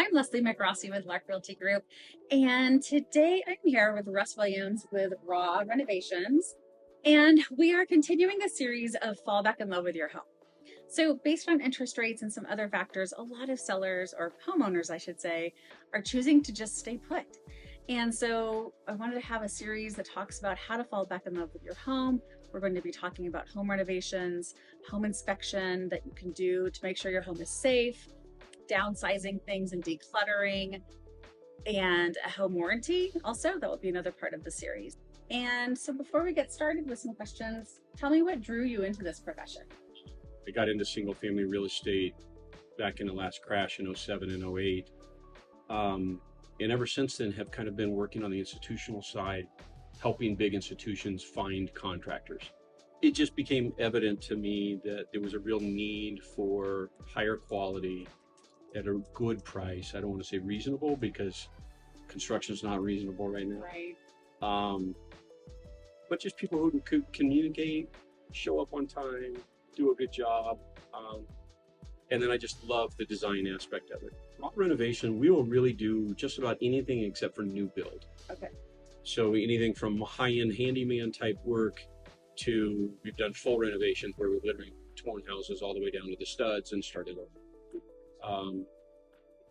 I'm Leslie McRossi with Lark Realty Group, and today I'm here with Russ Williams with RAW Renovations, and we are continuing a series of Fall Back in Love with Your Home. So based on interest rates and some other factors, a lot of sellers, or homeowners I should say, are choosing to just stay put. And so I wanted to have a series that talks about how to fall back in love with your home. We're going to be talking about home renovations, home inspection that you can do to make sure your home is safe, downsizing things and decluttering, and a home warranty also. That will be another part of the series. And so before we get started with some questions, tell me what drew you into this profession. I got into single family real estate back in the last crash in 07 and 08. And ever since then have kind of been working on the institutional side, helping big institutions find contractors. It just became evident to me that there was a real need for higher quality at a good price. I don't want to say reasonable because construction is not reasonable right now. Right. But just people who could communicate, show up on time, do a good job. And then I just love the design aspect of it. RAW Renovation, we will really do just about anything except for new build. Okay. So anything from high-end handyman type work to we've done full renovations where we've literally torn houses all the way down to the studs and started over.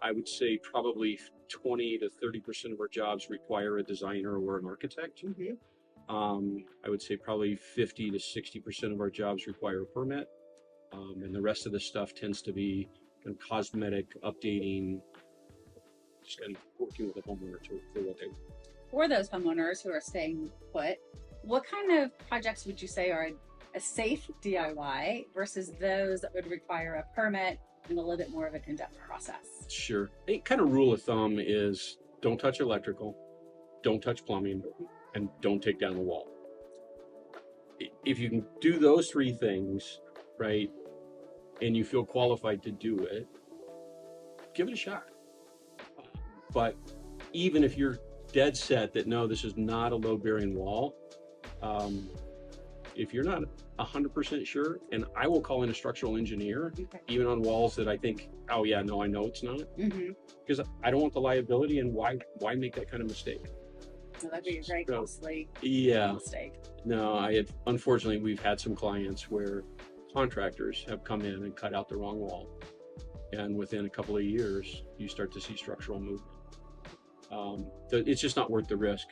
I would say probably 20 to 30% of our jobs require a designer or an architect. Mm-hmm. I would say probably 50 to 60% of our jobs require a permit. And the rest of the stuff tends to be kind of cosmetic, updating, just kind of working with a homeowner for what they want. For those homeowners who are staying put, what kind of projects would you say are a safe DIY versus those that would require a permit and a little bit more of an in-depth process? Sure. A kind of rule of thumb is don't touch electrical, don't touch plumbing, and don't take down the wall. If you can do those three things, right, and you feel qualified to do it, give it a shot. But even if you're dead set that no, this is not a load-bearing wall, if you're not 100% sure, and I will call in a structural engineer, even on walls that I think, oh yeah, no, I know it's not, because I don't want the liability, and why make that kind of mistake? So that'd be a very costly mistake. No, unfortunately, we've had some clients where contractors have come in and cut out the wrong wall, and within a couple of years, you start to see structural movement. It's just not worth the risk.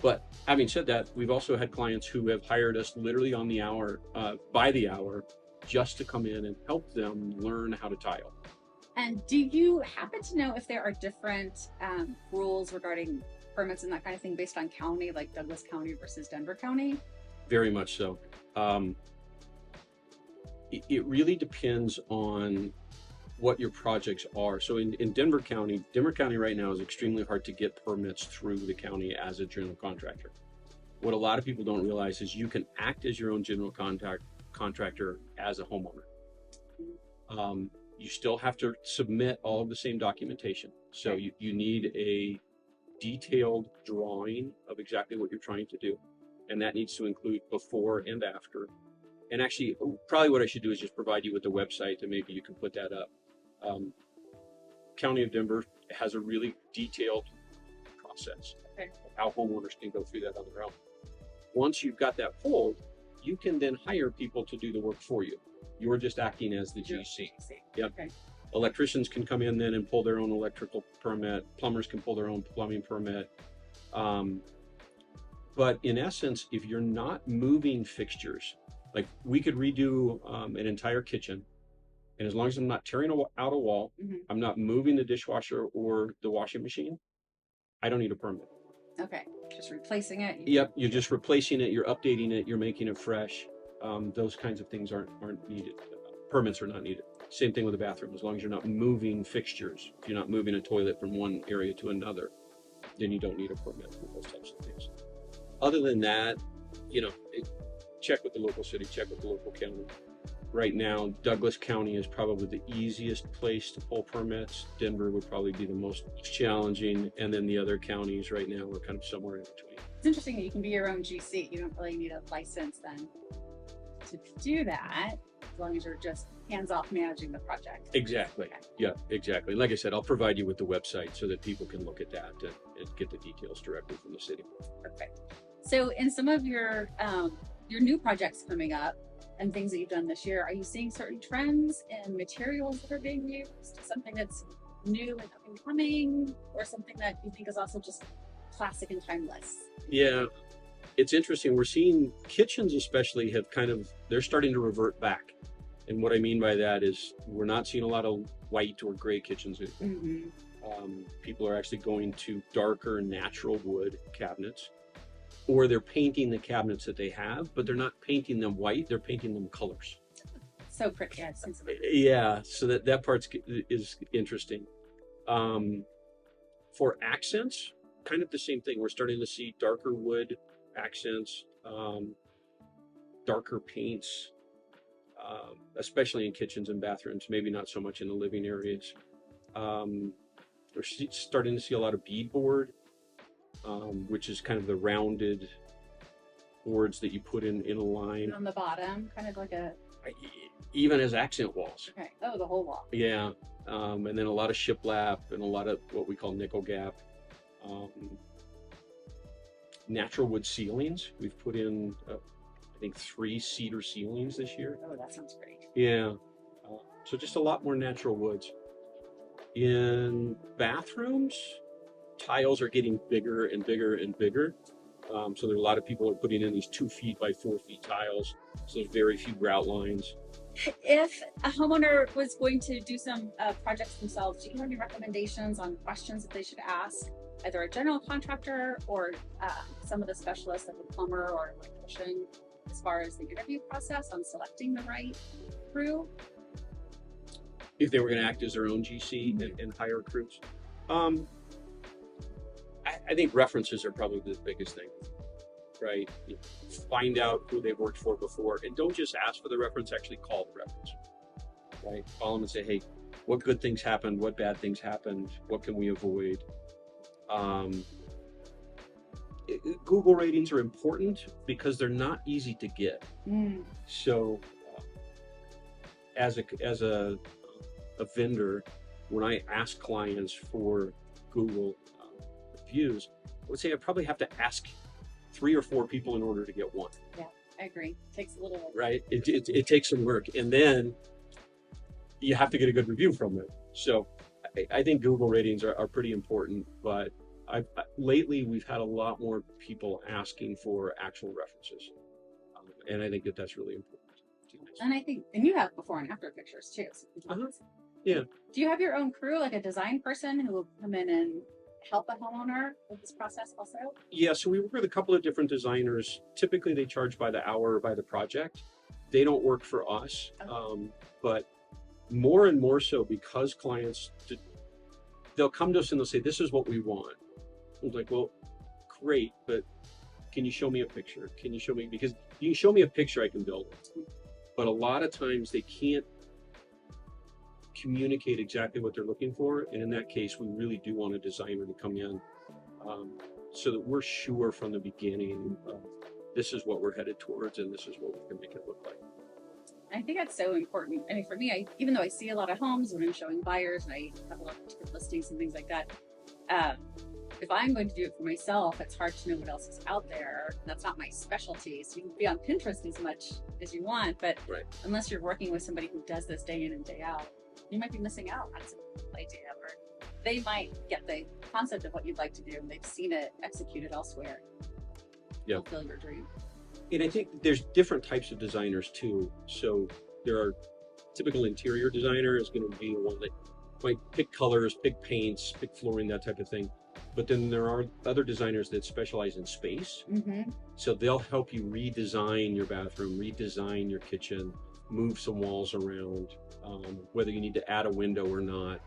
But having said that, we've also had clients who have hired us literally on the hour, by the hour, just to come in and help them learn how to tile. And do you happen to know if there are different rules regarding permits and that kind of thing based on county, like Douglas County versus Denver County? Very much so. It really depends on what your projects are. So in Denver County right now is extremely hard to get permits through the county as a general contractor. What a lot of people don't realize is you can act as your own general contractor as a homeowner. You still have to submit all of the same documentation. So you need a detailed drawing of exactly what you're trying to do. And that needs to include before and after. And actually, probably what I should do is just provide you with the website and maybe you can put that up. County of Denver has a really detailed process of how homeowners can go through that on their own. Once you've got that pulled, you can then hire people to do the work for you. You're just acting as the GC. Yep. Okay. Electricians can come in then and pull their own electrical permit. Plumbers can pull their own plumbing permit. But in essence, if you're not moving fixtures, like we could redo an entire kitchen, and as long as I'm not tearing out a wall, I'm not moving the dishwasher or the washing machine, I don't need a permit. Okay, just replacing it. Yep, you're just replacing it, you're updating it, you're making it fresh. Those kinds of things aren't needed. Permits are not needed. Same thing with the bathroom. As long as you're not moving fixtures, if you're not moving a toilet from one area to another, then you don't need a permit for those types of things. Other than that, check with the local city, check with the local county. Right now, Douglas County is probably the easiest place to pull permits. Denver would probably be the most challenging, and then the other counties right now are kind of somewhere in between. It's interesting that you can be your own GC. You don't really need a license then to do that. as long as you're just hands-off managing the project. Exactly. Okay. Yeah, exactly. Like I said, I'll provide you with the website so that people can look at that and get the details directly from the city. Perfect. So in some of your new projects coming up and things that you've done this year, are you seeing certain trends in materials that are being used? Something that's new and up and coming, or something that you think is also just classic and timeless? Yeah, it's interesting. We're seeing kitchens especially have they're starting to revert back. And what I mean by that is we're not seeing a lot of white or gray kitchens anymore. People are actually going to darker natural wood cabinets, or they're painting the cabinets that they have, but they're not painting them white, they're painting them colors. So pretty. Yeah, yeah, so that part is interesting. For accents, kind of the same thing. We're starting to see darker wood accents, darker paints, especially in kitchens and bathrooms, maybe not so much in the living areas. We're starting to see a lot of beadboard, which is kind of the rounded boards that you put in a line. On the bottom, kind of like a... Even as accent walls. Okay. Oh, the whole wall. Yeah. And then a lot of shiplap and a lot of what we call nickel gap. Natural wood ceilings. We've put in, I think, 3 cedar ceilings this year. Oh, that sounds great. Yeah. So just a lot more natural woods. In bathrooms, tiles are getting bigger and bigger and bigger. So there are a lot of people are putting in these 2 feet by 4 feet tiles. So there's very few grout lines. If a homeowner was going to do some projects themselves, do you have any recommendations on questions that they should ask either a general contractor or some of the specialists like a plumber or electrician as far as the interview process on selecting the right crew? If they were going to act as their own GC and hire crews. I think references are probably the biggest thing, right? You find out who they've worked for before, and don't just ask for the reference, actually call the reference, right? Call them and say, hey, what good things happened? What bad things happened? What can we avoid? Google ratings are important because they're not easy to get. So as a vendor, when I ask clients for Google reviews, I would say I probably have to ask 3 or 4 people in order to get one. Yeah, I agree. It takes a little work. Right? It takes some work, and then you have to get a good review from them. So I think Google ratings are pretty important, but lately we've had a lot more people asking for actual references, and I think that's really important. And you have before and after pictures too. So Yeah. Do you have your own crew, like a design person who will come in and help a homeowner with this process also? Yeah, so we work with a couple of different designers. Typically they charge by the hour or by the project. They don't work for us, but more and more so because clients, they'll come to us and they'll say, this is what we want. I was like, well, great, but can you show me a picture? Can you show me, because you can show me a picture, I can build it. But a lot of times they can't communicate exactly what they're looking for, and in that case we really do want a designer to come in so that we're sure from the beginning this is what we're headed towards and this is what we can make it look like. I think that's so important. I mean, for me, even though I see a lot of homes when I'm showing buyers and I have a lot of different listings and things like that, if I'm going to do it for myself, it's hard to know what else is out there. That's not my specialty. So you can be on Pinterest as much as you want, but unless you're working with somebody who does this day in and day out, you might be missing out on some idea, or they might get the concept of what you'd like to do and they've seen it executed elsewhere. Yeah. Fulfill your dream. And I think there's different types of designers too. So there are typical interior designer is going to be one that might pick colors, pick paints, pick flooring, that type of thing. But then there are other designers that specialize in space. So they'll help you redesign your bathroom, redesign your kitchen, move some walls around, whether you need to add a window or not.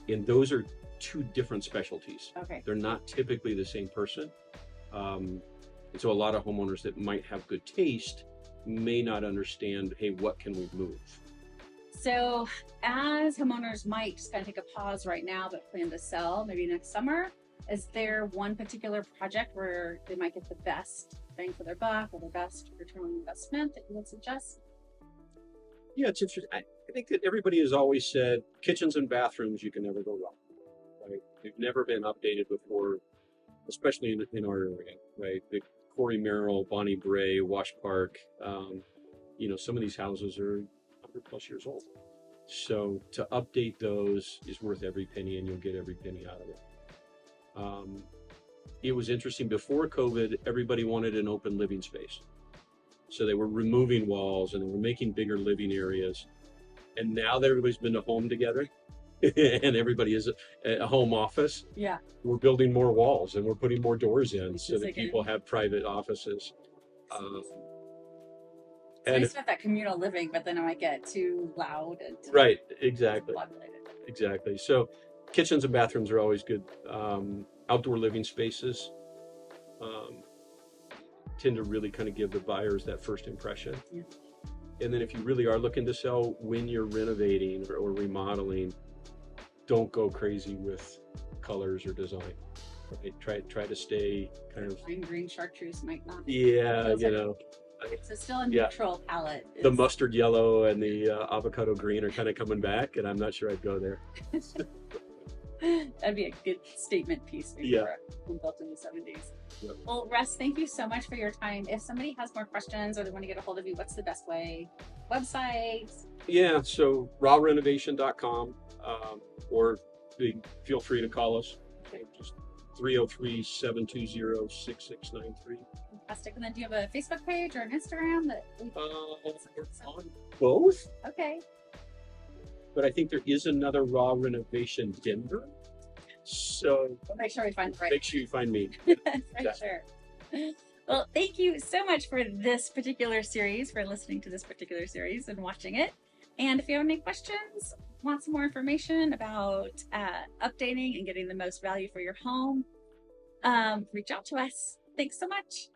And those are 2 different specialties. Okay. They're not typically the same person. And so a lot of homeowners that might have good taste may not understand, hey, what can we move? So as homeowners might just kind of take a pause right now, but plan to sell maybe next summer, is there one particular project where they might get the best bang for their buck or the best return on investment that you would suggest? Yeah, it's interesting. I think that everybody has always said kitchens and bathrooms, you can never go wrong, right? They've never been updated before, especially in our area, right? The Corey Merrill, Bonnie Bray, Wash Park, some of these houses are 100 plus years old. So to update those is worth every penny, and you'll get every penny out of it. It was interesting before COVID, everybody wanted an open living space. So they were removing walls and they were making bigger living areas. And now that everybody's been to home together and everybody is a home office, Yeah. we're building more walls and we're putting more doors in It's so just that like people have private offices. It's And nice to have that communal living, but then it might get too loud and right, exactly. populated. Exactly. So kitchens and bathrooms are always good. Outdoor living spaces tend to really kind of give the buyers that first impression. Yeah. And then if you really are looking to sell when you're renovating or remodeling, don't go crazy with colors or design. Right? Try to stay kind of green chartreuse might not. yeah, So still a neutral palette. The mustard yellow and the avocado green are kind of coming back, and I'm not sure I'd go there. That'd be a good statement piece when built in the 70s. Yep. Well, Russ, thank you so much for your time. If somebody has more questions or they want to get a hold of you, what's the best way? Websites? Yeah, so rawrenovation.com, or feel free to call us. Okay. Just 303-720-6693. Fantastic. And then do you have a Facebook page or an Instagram that on both? Okay. But I think there is another RAW Renovation Denver. So we'll make sure we find the right. Make sure you find me. For sure. Well, thank you so much for this particular series, for listening to this particular series and watching it. And if you have any questions, want some more information about updating and getting the most value for your home, reach out to us. Thanks so much.